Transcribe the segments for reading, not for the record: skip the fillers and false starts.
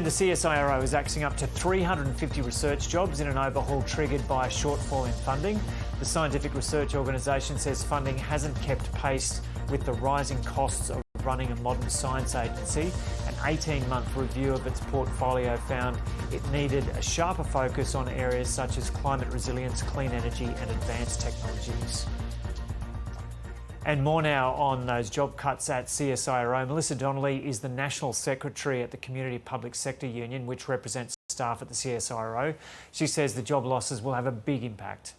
The CSIRO is axing up to 350 research jobs in an overhaul triggered by a shortfall in funding. The scientific research organisation says funding hasn't kept pace with the rising costs of running a modern science agency. An 18-month review of its portfolio found it needed a sharper focus on areas such as climate resilience, clean energy and advanced technologies. And more now on those job cuts at CSIRO. Melissa Donnelly is the National Secretary at the Community Public Sector Union, which represents staff at the CSIRO. She says the job losses will have a big impact.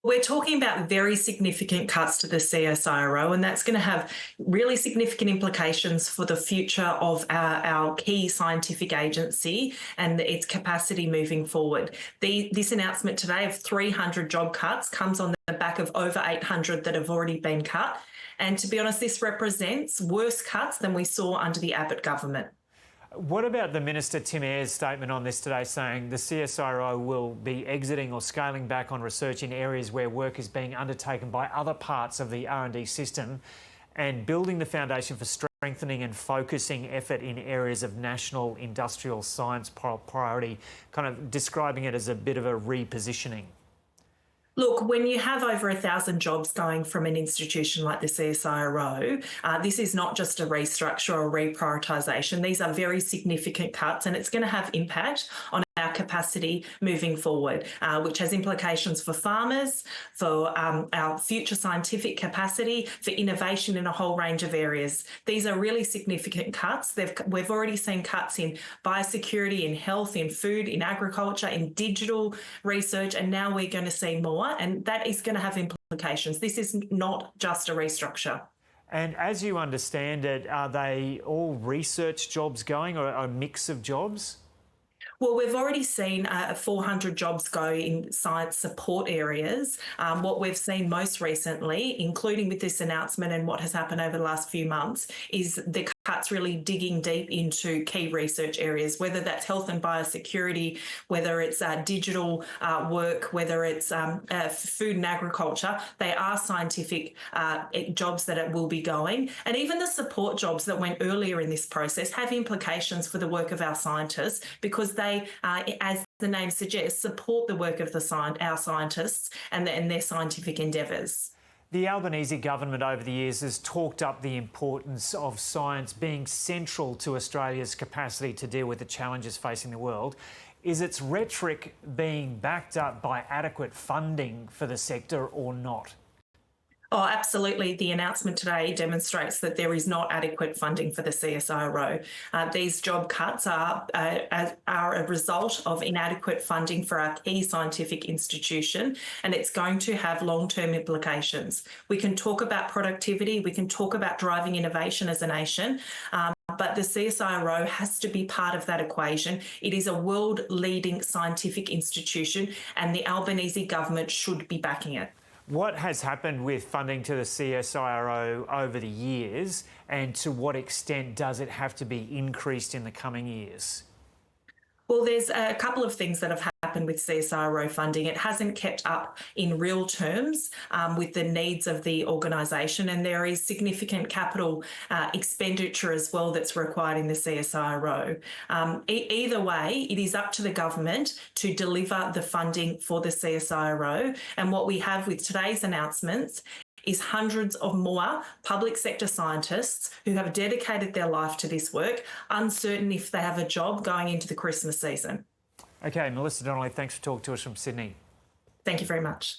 We're talking about very significant cuts to the CSIRO, and that's going to have really significant implications for the future of our key scientific agency and its capacity moving forward. This announcement today of 300 job cuts comes on the back of over 800 that have already been cut. And to be honest, this represents worse cuts than we saw under the Abbott government. What about the Minister Tim Ayres' statement on this today saying the CSIRO will be exiting or scaling back on research in areas where work is being undertaken by other parts of the R&D system and building the foundation for strengthening and focusing effort in areas of national industrial science priority, kind of describing it as a bit of a repositioning? Look, when you have over 1,000 jobs going from an institution like the CSIRO, this is not just a restructure or reprioritisation. These are very significant cuts, and it's going to have impact on our capacity moving forward, which has implications for farmers, for our future scientific capacity, for innovation in a whole range of areas. These are really significant cuts. We've already seen cuts in biosecurity, in health, in food, in agriculture, in digital research, and now we're going to see more, and that is going to have implications. This is not just a restructure. And as you understand it, are they all research jobs going or a mix of jobs? Well, we've already seen 400 jobs go in science support areas. What we've seen most recently, including with this announcement and what has happened over the last few months, is the cuts really digging deep into key research areas, whether that's health and biosecurity, whether it's digital work, whether it's food and agriculture. They are scientific jobs that it will be going. And even the support jobs that went earlier in this process have implications for the work of our scientists, because they, as the name suggests, support the work of our scientists and their scientific endeavours. The Albanese government over the years has talked up the importance of science being central to Australia's capacity to deal with the challenges facing the world. Is its rhetoric being backed up by adequate funding for the sector or not? Oh, absolutely. The announcement today demonstrates that there is not adequate funding for the CSIRO. These job cuts are a result of inadequate funding for our key scientific institution, and it's going to have long-term implications. We can talk about productivity, we can talk about driving innovation as a nation, but the CSIRO has to be part of that equation. It is a world-leading scientific institution, and the Albanese government should be backing it. What has happened with funding to the CSIRO over the years, and to what extent does it have to be increased in the coming years? Well, there's a couple of things that have happened with CSIRO funding. It hasn't kept up in real terms with the needs of the organisation, and there is significant capital expenditure as well that's required in the CSIRO. Either way, it is up to the government to deliver the funding for the CSIRO, and what we have with today's announcements is hundreds of more public sector scientists who have dedicated their life to this work, uncertain if they have a job going into the Christmas season. Okay, Melissa Donnelly, thanks for talking to us from Sydney. Thank you very much.